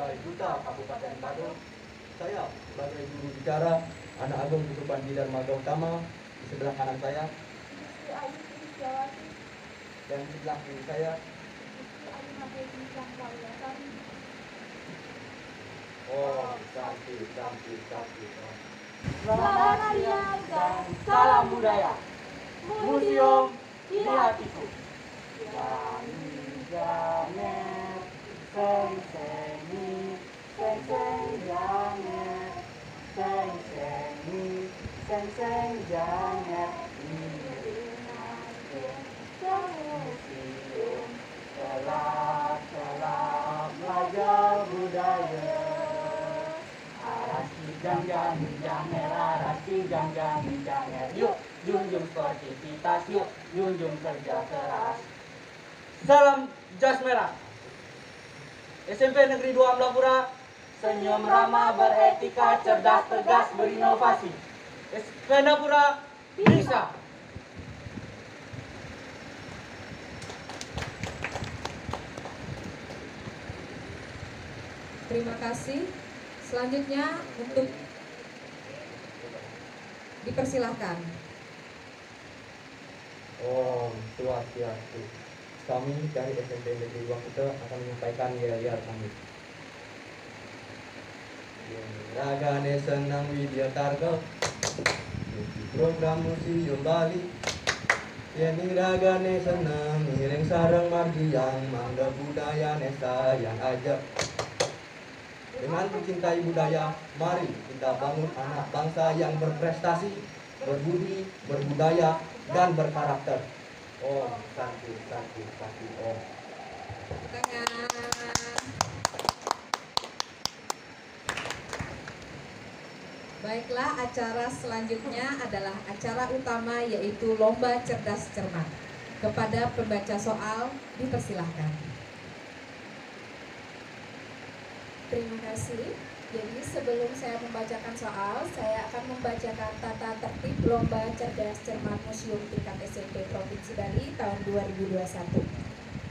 sebagai Duta Kabupaten Badung, saya sebagai juru bicara Anak Agung Kehidupan Bidar Marga Utama. Di sebelah kanan saya dan di sebelah kiri saya cantik. Selamat siang dan salam budaya. Museum di hatiku. Jamet, seng-sengi, seng-seng jamet, seng-sengi, seng-seng jamet. Museum kelap-kelap belajar budaya. Arasi jang-jang, arasi jang-jang, yuk junjung sportivitas, yuk junjung kerja keras. Salam jas merah. SMP Negeri 2 Amlapura, senyum ramah, beretika, cerdas, tegas, berinovasi. SMP Amlapura bisa. Terima kasih. Selanjutnya untuk dipersilahkan. Swastiastu. Kami dari SMP Negeri 2 Kuta akan menyampaikan yel-yel kami. Ragane senang Widya Targa, program Museum Bali. Yani ragane senang miring sarang margiang, mangga budaya nesa yang aja. Dengan mencintai budaya, mari kita bangun anak bangsa yang berprestasi, berbudi, berbudaya, dan berkarakter. Santi, Om. Baiklah, acara selanjutnya adalah acara utama, yaitu Lomba Cerdas Cermat. Kepada pembaca soal, dipersilahkan. Terima kasih. Jadi sebelum saya membacakan soal, saya akan membacakan tata tertib Lomba Cerdas Cermat Museum tingkat SMP Provinsi Bali tahun 2021.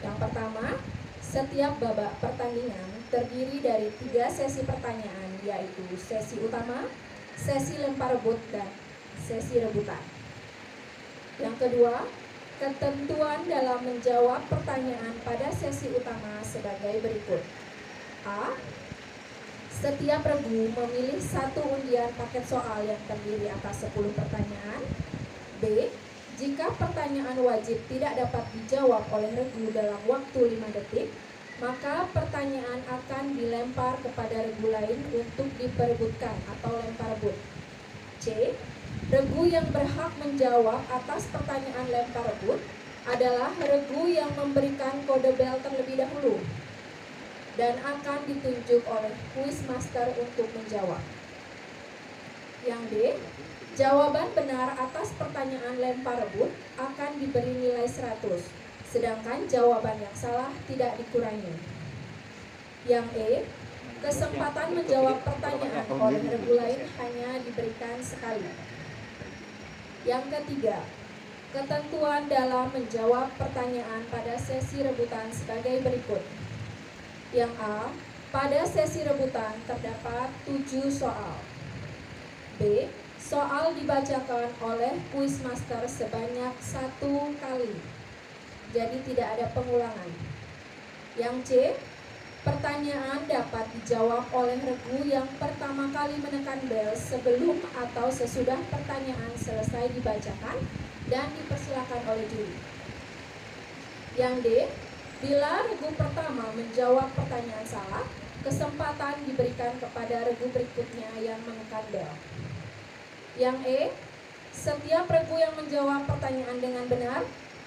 Yang pertama, setiap babak pertandingan terdiri dari 3 sesi pertanyaan, yaitu sesi utama, sesi lempar rebut, dan sesi rebutan. Yang kedua, ketentuan dalam menjawab pertanyaan pada sesi utama sebagai berikut. A. Setiap regu memilih 1 undian paket soal yang terdiri atas 10 pertanyaan. B. Jika pertanyaan wajib tidak dapat dijawab oleh regu dalam waktu 5 detik, maka pertanyaan akan dilempar kepada regu lain untuk diperebutkan atau lempar rebut. C. Regu yang berhak menjawab atas pertanyaan lempar rebut adalah regu yang memberikan kode bel terlebih dahulu dan akan ditunjuk oleh quizmaster untuk menjawab. Yang D, jawaban benar atas pertanyaan lempar rebut akan diberi nilai 100, sedangkan jawaban yang salah tidak dikurangi. Yang E, kesempatan menjawab pertanyaan oleh regu lain hanya diberikan sekali. Yang ketiga, ketentuan dalam menjawab pertanyaan pada sesi rebutan sebagai berikut. Yang A, pada sesi rebutan terdapat 7 soal. B, soal dibacakan oleh quizmaster sebanyak 1 kali, jadi tidak ada pengulangan. Yang C, pertanyaan dapat dijawab oleh regu yang pertama kali menekan bel sebelum atau sesudah pertanyaan selesai dibacakan dan dipersilakan oleh juri. Yang D, bila regu pertama menjawab pertanyaan salah, kesempatan diberikan kepada regu berikutnya yang menekan bel. Yang E, setiap regu yang menjawab pertanyaan dengan benar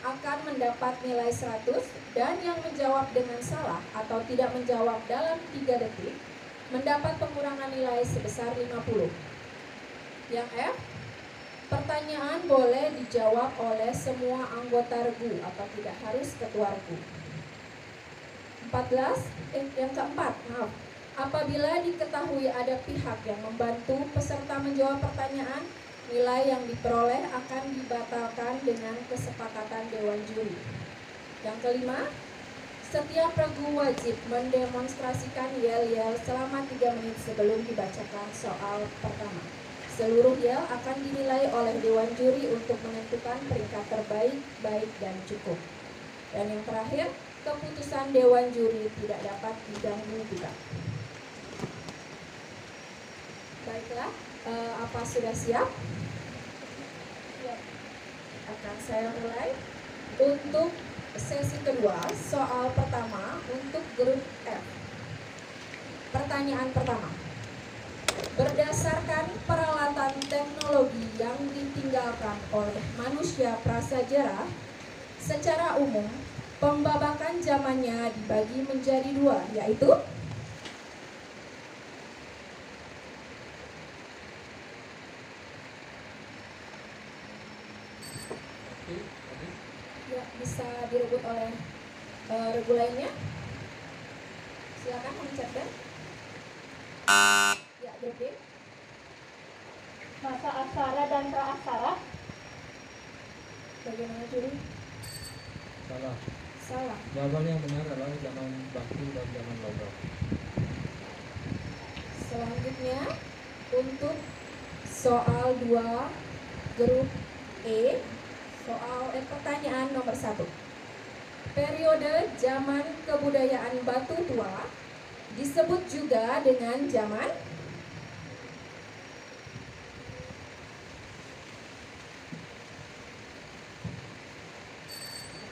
akan mendapat nilai 100 dan yang menjawab dengan salah atau tidak menjawab dalam 3 detik mendapat pengurangan nilai sebesar 50. Yang F, pertanyaan boleh dijawab oleh semua anggota regu atau tidak harus ketua regu. Yang keempat, apabila diketahui ada pihak yang membantu peserta menjawab pertanyaan, nilai yang diperoleh akan dibatalkan dengan kesepakatan dewan juri. Yang kelima, setiap regu wajib mendemonstrasikan yel-yel selama 3 menit sebelum dibacakan soal pertama. Seluruh yel akan dinilai oleh dewan juri untuk menentukan peringkat terbaik, baik, dan cukup. Dan yang terakhir, keputusan dewan juri tidak dapat diganggu-gugat. Baiklah, apa sudah siap? Akan saya mulai. Untuk sesi kedua, soal pertama untuk grup F. Pertanyaan pertama. Berdasarkan peralatan teknologi yang ditinggalkan oleh manusia prasejarah, secara umum pembabakan zamannya dibagi menjadi 2, yaitu ya, bisa direbut oleh regu lainnya. Silakan mencatat. Ya, grup B. Masa aksara dan praaksara. Bagaimana juri? Salah. Salah. Jawaban yang benar adalah zaman batu dan zaman logam. Selanjutnya untuk soal 2 grup E, pertanyaan nomor 1. Periode zaman kebudayaan Batu Tua disebut juga dengan zaman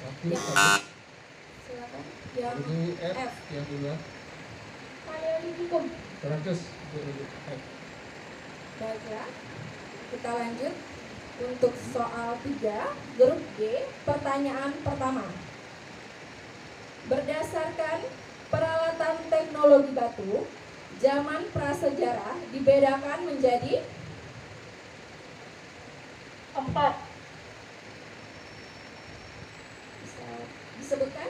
Waktu silakan. Yang Regu F, F. yang kedua. Paleolitikum. 100 regu F. Baiklah, kita lanjut untuk soal 3 grup G, pertanyaan pertama. Berdasarkan peralatan teknologi batu, zaman prasejarah dibedakan menjadi 4. bisa disebutkan?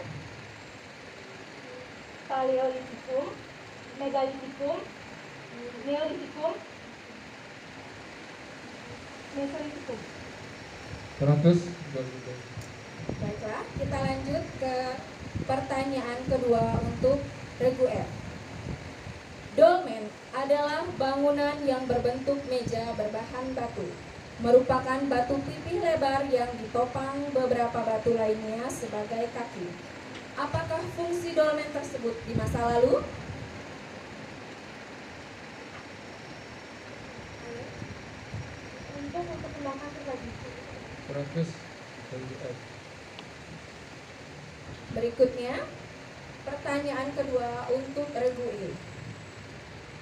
Paleolitikum, megalitikum, neolitikum, mesolitikum. 100 Baiklah, kita lanjut ke pertanyaan kedua untuk regu F. Dolmen adalah bangunan yang berbentuk meja berbahan batu, merupakan batu pipih lebar yang ditopang beberapa batu lainnya sebagai kaki. Apakah fungsi dolmen tersebut di masa lalu? Untuk belakang terbagi. 100 regu F. Berikutnya, pertanyaan kedua untuk regu E.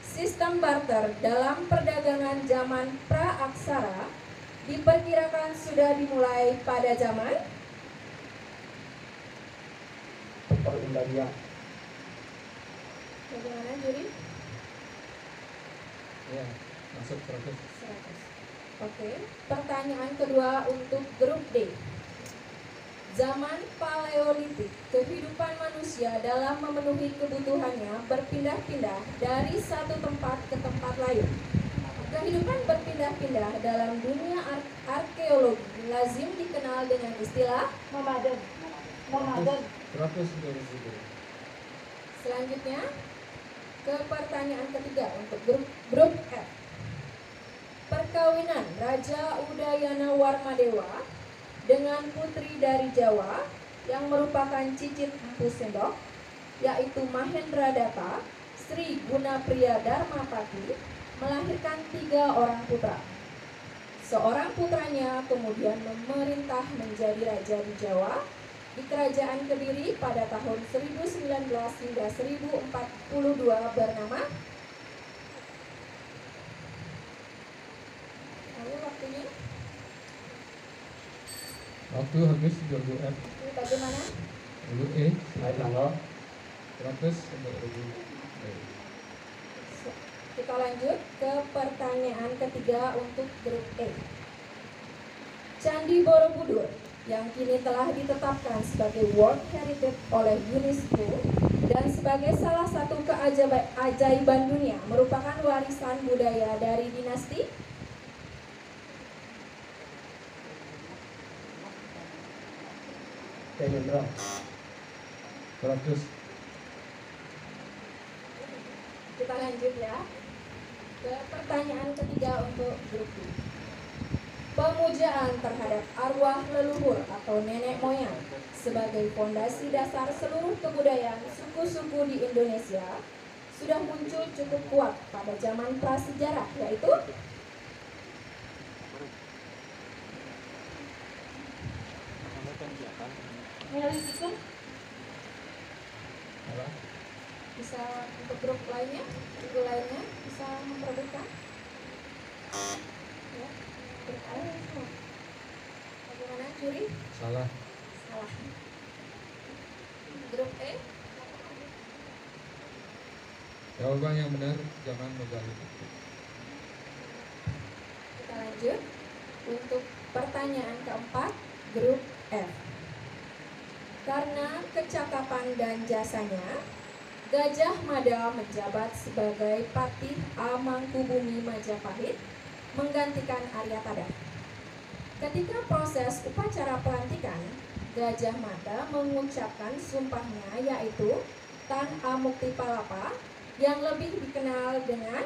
Sistem barter dalam perdagangan zaman pra-aksara diperkirakan sudah dimulai pada zaman Perundalian. bagaimana juri? Ya, masuk 100. 100. Oke, pertanyaan kedua untuk grup D. Zaman Paleolitik, kehidupan manusia dalam memenuhi kebutuhannya berpindah-pindah dari satu tempat ke tempat lain. Kehidupan berpindah-pindah dalam dunia arkeologi lazim dikenal dengan istilah Nomaden. Nomaden. 100 garis gitu. selanjutnya. Ke pertanyaan ketiga untuk grup F. Perkawinan Raja Udayana Warmadewa dengan putri dari Jawa yang merupakan cicit Empu Sendok, yaitu Mahendra Datta, Sri Gunapriya Dharmapati, melahirkan 3 orang putra. Seorang putranya kemudian memerintah menjadi raja di Jawa di Kerajaan Kediri pada tahun 1019 hingga 1042 bernama. Lalu waktunya Waktu habis 20 F. ini bagaimana? 20 E. Ayo tanggal. 100 untuk 2000. Kita lanjut ke pertanyaan ketiga untuk grup E. Candi Borobudur yang kini telah ditetapkan sebagai World Heritage oleh UNESCO dan sebagai salah satu keajaiban dunia merupakan warisan budaya dari dinasti Hendra. 100. Kita lanjut ya ke pertanyaan ketiga untuk grup B. Pemujaan terhadap arwah leluhur atau nenek moyang sebagai fondasi dasar seluruh kebudayaan suku-suku di Indonesia sudah muncul cukup kuat pada zaman prasejarah, yaitu Neolitikum. Salah. bisa untuk grup lainnya, grup lainnya bisa memperebutkan. Ya, grup A semua. Bagaimana juri? Salah. Salah. Grup E, Jawaban yang benar zaman megalitik. kita lanjut untuk pertanyaan keempat, grup F. Karena kecakapan dan jasanya, Gajah Mada menjabat sebagai Patih Amangkubumi Majapahit, menggantikan Arya Tada. Ketika proses upacara pelantikan, Gajah Mada mengucapkan sumpahnya, yaitu Tan Amukti Palapa, yang lebih dikenal dengan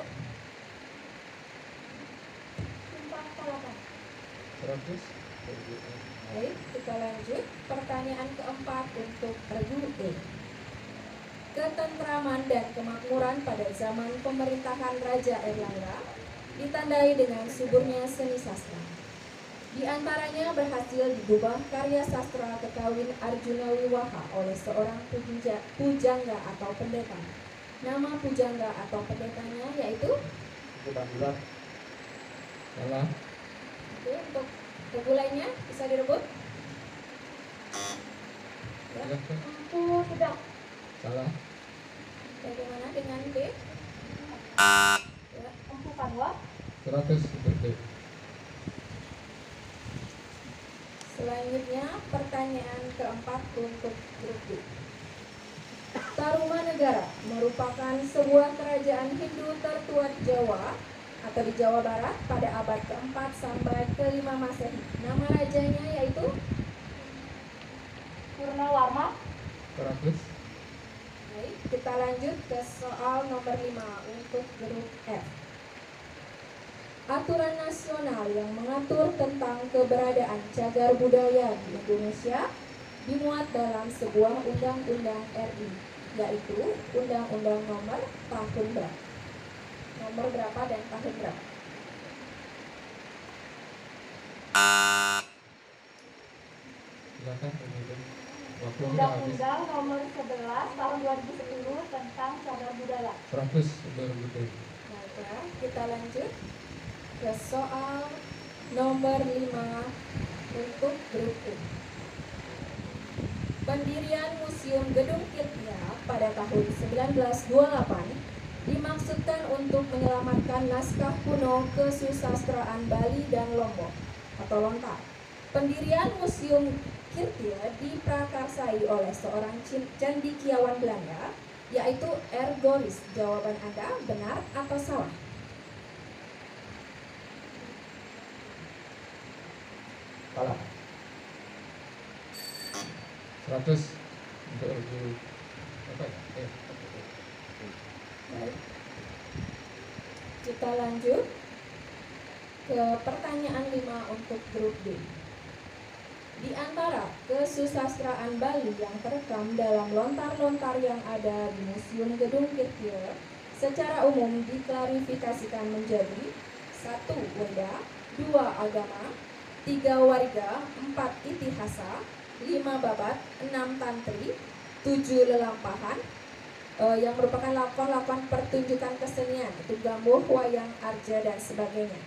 Sumpah Palapa. 100. Baik, kita lanjut. Pertanyaan keempat untuk regu E. Ketentraman dan kemakmuran pada zaman pemerintahan Raja Erlangga ditandai dengan suburnya seni sastra. Di antaranya berhasil digubah karya sastra Kekawin Arjuna Wiwaha oleh seorang pujangga atau pendeta. Nama pujangga atau pendetanya yaitu Bulan. Salah. Oke, untuk regu lainnya bisa direbut. Ya. Silahkan. Empu Sedak. Salah. Bagaimana dengan B? Ya. Empu Panwa. 100 untuk D. Selanjutnya pertanyaan keempat untuk grup B. Tarumanegara merupakan sebuah kerajaan Hindu tertua di Jawa atau di Jawa Barat pada abad ke-4 sampai ke-5 Masehi. Nama rajanya yaitu Purnawarma. 100. Baik, kita lanjut ke soal nomor 5 untuk grup F. Aturan nasional yang mengatur tentang keberadaan cagar budaya di Indonesia dimuat dalam sebuah undang-undang RI, yaitu Undang-Undang Nomor tahun berapa? Nomor berapa dan tahun berapa? Silahkan kemudian. Waktu sudah habis. Undang-Undang Nomor 11 Tahun 2010 tentang cagar budaya. 100 untuk D. Baiklah, kita lanjut ke soal nomor 5 untuk grup E. Pendirian Museum Gedung Kirtia pada tahun 1928 dimaksudkan untuk menyelamatkan naskah kuno kesusastraan Bali dan Lombok atau Lontar. Pendirian Museum Kirtia diprakarsai oleh seorang cendekiawan Belanda, yaitu R. Goris. Jawaban Anda benar atau salah? Salah. 100 untuk regu apa ya? Baik. Kita lanjut ke pertanyaan 5 untuk grup D. Di antara kesusastraan Bali yang terekam dalam lontar-lontar yang ada di Museum Gedung Kirtia, secara umum diklarifikasikan menjadi 1. Weda, 2. Agama, 3. Warga, 4. Itihasa, 5. Babat, 6. Tantri, 7. Lelampahan, yang merupakan lakon-lakon pertunjukan kesenian, itu gambuh, wayang, arja, dan sebagainya.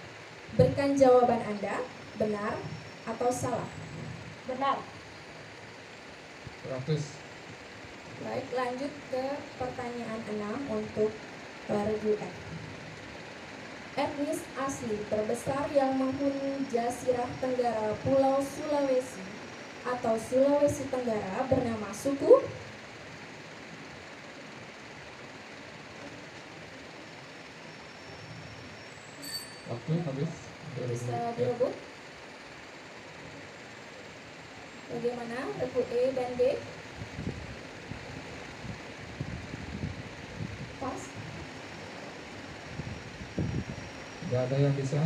Berikan jawaban Anda, benar atau salah? Benar. 100. Baik, lanjut ke pertanyaan 6 untuk regu F. Etnis asli terbesar yang menghuni Jazirah Tenggara Pulau Sulawesi atau Sulawesi Tenggara bernama suku? Waktu habis untuk regu Bisa F. direbut? Bagaimana regu E dan D? Pas? Tidak ada yang bisa.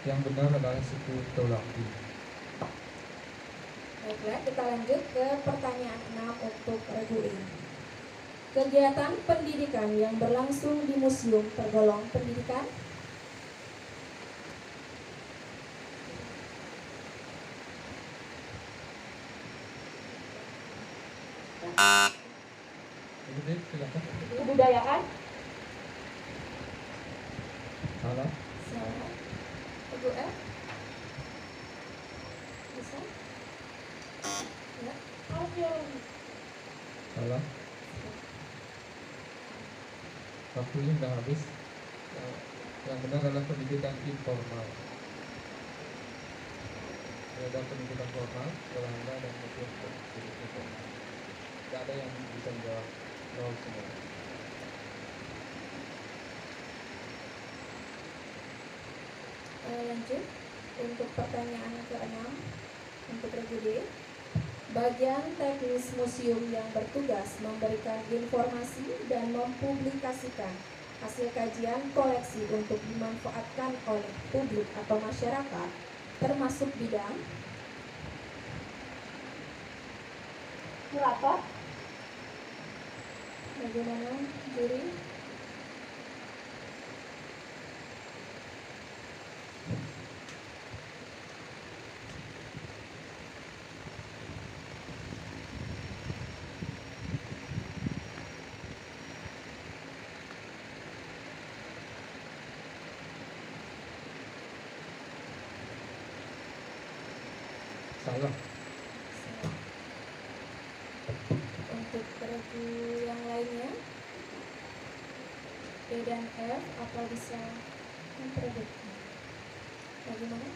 Yang benar adalah suku Tolaki. Baiklah, kita lanjut ke pertanyaan 6 untuk regu E. Kegiatan pendidikan yang berlangsung di museum tergolong pendidikan? Jadi silakan. Kebudayaan. Salah. Salah. Regu F? Bisa? Ya. Arkeologi. Salah. Waktunya sudah habis. Yang benar adalah pendidikan informal. Ada pendidikan formal, Belanda dan kemudian pendidikan formal. Tidak ada yang bisa menjawab nol semua. Lanjut untuk pertanyaan ke-6 untuk regu D. Bagian teknis museum yang bertugas memberikan informasi dan mempublikasikan hasil kajian koleksi untuk dimanfaatkan oleh publik atau masyarakat termasuk bidang Kurator. bagaimana juri? Salah. Untuk regu yang lainnya D dan F apa bisa memperebutkan? Bagaimana?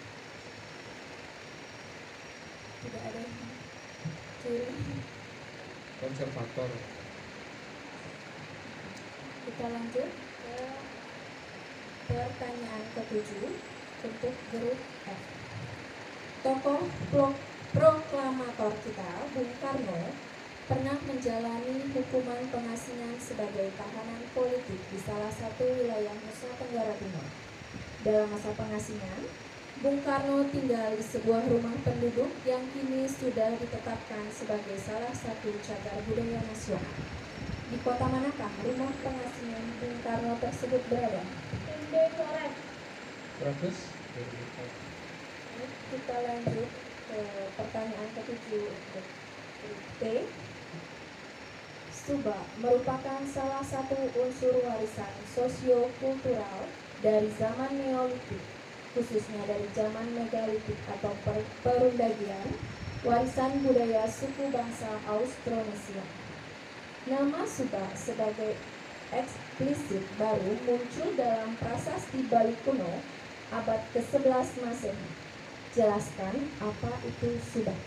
Tidak ada juri. Konservator. Kita lanjut ke pertanyaan ke-7 untuk grup F. Tokoh proklamator kita, Bung Karno, pernah menjalani hukuman pengasingan sebagai tahanan politik di salah satu wilayah Nusa Tenggara Timur. Dalam masa pengasingan, Bung Karno tinggal di sebuah rumah penduduk yang kini sudah ditetapkan sebagai salah satu cagar budaya nasional. Di kota manakah rumah pengasingan Bung Karno tersebut berada? Inde Flores. 100. Kita lanjut ke pertanyaan ke-7 untuk T. Subak merupakan salah satu unsur warisan sosio-kultural dari zaman Neolitik, khususnya dari zaman Megalitik atau Perundagian, warisan budaya suku bangsa Austronesia. Nama Subak sebagai eksplisit baru muncul dalam prasasti Bali kuno abad ke-11 Masehi. Jelaskan apa itu subah.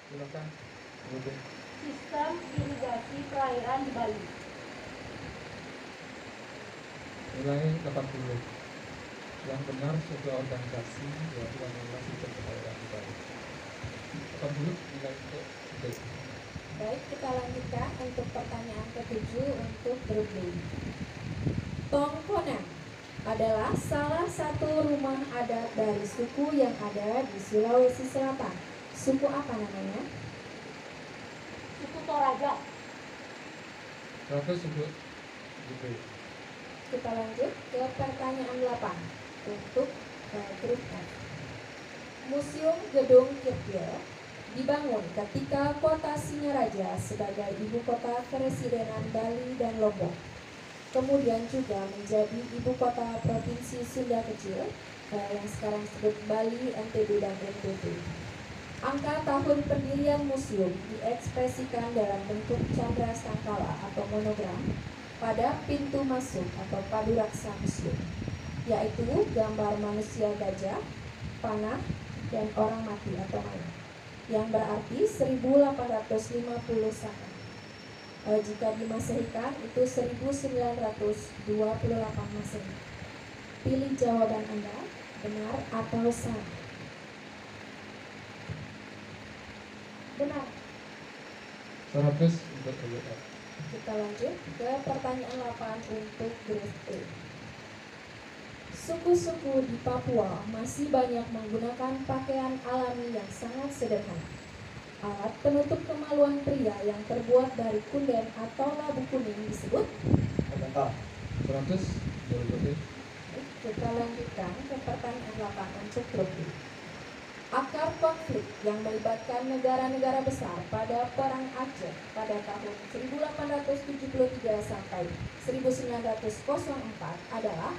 Silakan. Rubin. Sistem irigasi perairan di Bali. Nilai 80. Yang benar sebuah organisasi yaitu yang mengelola sistem perairan di Bali. 80 nilai untuk D. Baik, kita lanjutkan untuk pertanyaan ke-7 untuk grup B. Tongkonan adalah salah satu rumah adat dari suku yang ada di Sulawesi Selatan. Suku apa namanya? Suku Toraja. 100 untuk D. Kita lanjut ke pertanyaan 8 untuk grup F. Museum Gedung Kirpil dibangun ketika kota Singaraja sebagai ibu kota Kepresidenan Bali dan Lombok. Kemudian juga menjadi ibu kota Provinsi Sunda Kecil yang sekarang disebut Bali, NTB, dan NTT. Angka tahun pendirian museum diekspresikan dalam bentuk candra sangkala atau monogram pada pintu masuk atau paduraksa museum, yaitu gambar manusia gajah, panah, dan orang mati atau mayat, yang berarti 1850 Saka. Jika dimasehikan itu 1928 Masehi. Pilih jawaban Anda, benar atau salah. Benar. 100 untuk F. Kita lanjut ke pertanyaan 8 untuk grup E. Suku-suku di Papua masih banyak menggunakan pakaian alami yang sangat sederhana. Alat penutup kemaluan pria yang terbuat dari kunden atau labu kuning disebut? Kata 100 untuk D. Kita lanjutkan ke pertanyaan 8 untuk grup B. Akar konflik yang melibatkan negara-negara besar pada Perang Aceh pada tahun 1873 sampai 1904 adalah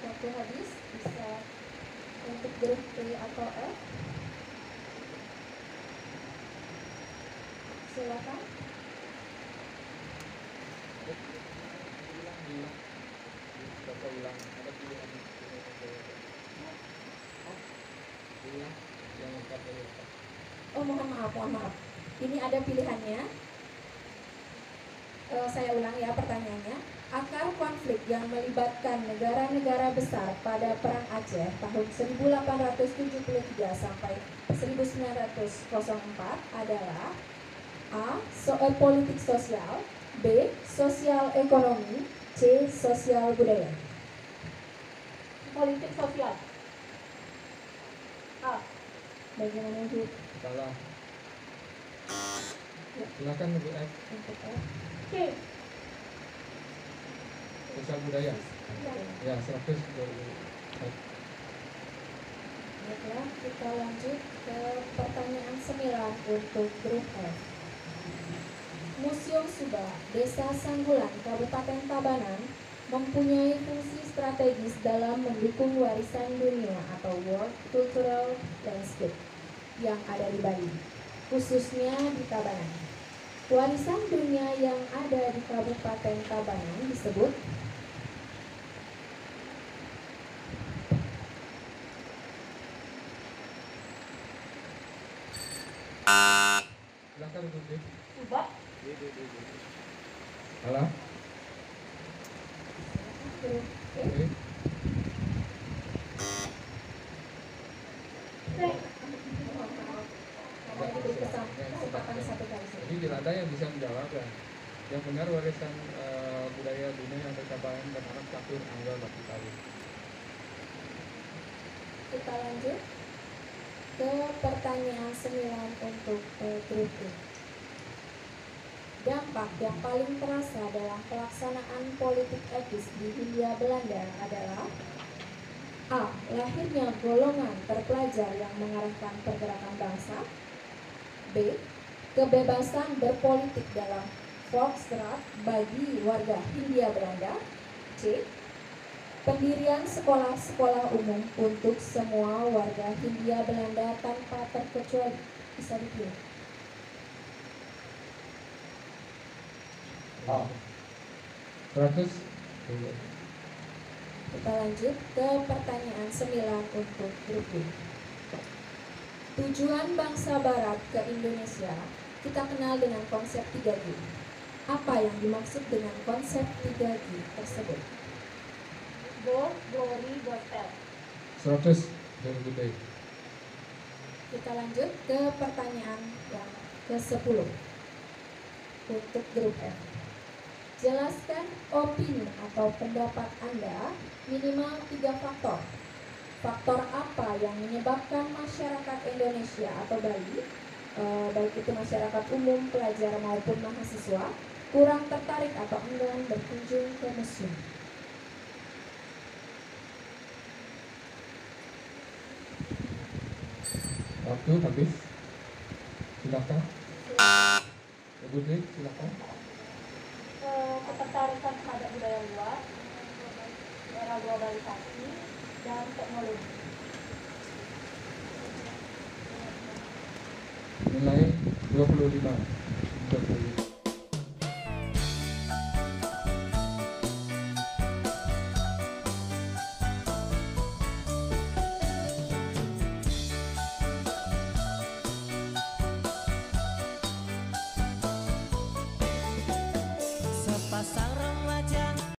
waktu habis, bisa untuk grup E atau F. Silakan. Ulang ada pilihan ulang yang lengkap dari apa? Oh, mohon maaf. Ini ada pilihannya. Saya ulang ya pertanyaannya. Akar konflik yang melibatkan negara-negara besar pada Perang Aceh tahun 1873 sampai 1904 adalah A. Politik sosial, B. Sosial ekonomi, C. Sosial budaya. Politik sosial. A. Bagaimana Bu? Salah. Ya. Silakan untuk F. Untuk F. C. Sosial budaya. Ya 100 untuk F. Baiklah, kita lanjut ke pertanyaan 9 untuk grup F. Museum Subah, Desa Sanggulan, Kabupaten Tabanan mempunyai fungsi strategis dalam mendukung warisan dunia atau World Cultural Landscape yang ada di Bali, khususnya di Tabanan. Warisan dunia yang ada di Kabupaten Tabanan disebut? Silakan untuk D. Subah. Salah. Grup E. Oke. C. Hanya diberi kesempatan satu kali saja. Jadi tidak ada yang bisa menjawab ya. Yang benar warisan budaya dunia yang tercapai dan anak catur anggal batu kali. Kita lanjut ke pertanyaan 9 untuk grup E. Dampak yang paling terasa dalam pelaksanaan politik etis di Hindia Belanda adalah A. Lahirnya golongan terpelajar yang mengarahkan pergerakan bangsa, B. Kebebasan berpolitik dalam Volksraad bagi warga Hindia Belanda, C. Pendirian sekolah-sekolah umum untuk semua warga Hindia Belanda tanpa terkecuali. Bisa dipilih. A. 100. Kita lanjut ke pertanyaan 9 untuk grup B. Tujuan bangsa Barat ke Indonesia kita kenal dengan konsep 3G. Apa yang dimaksud dengan konsep 3G tersebut? Gold, Glory, Gospel. 100 dari grup B. Kita lanjut ke pertanyaan yang ke-10 untuk grup F. Jelaskan opini atau pendapat Anda minimal 3 faktor. Faktor apa yang menyebabkan masyarakat Indonesia atau Bali, baik itu masyarakat umum, pelajar maupun mahasiswa, kurang tertarik atau enggan berkunjung ke museum? Waktu habis. Silakan. Ibu Dwi, silakan. Ketertarikan terhadap budaya luar, era globalisasi, dan teknologi. Nilai 25.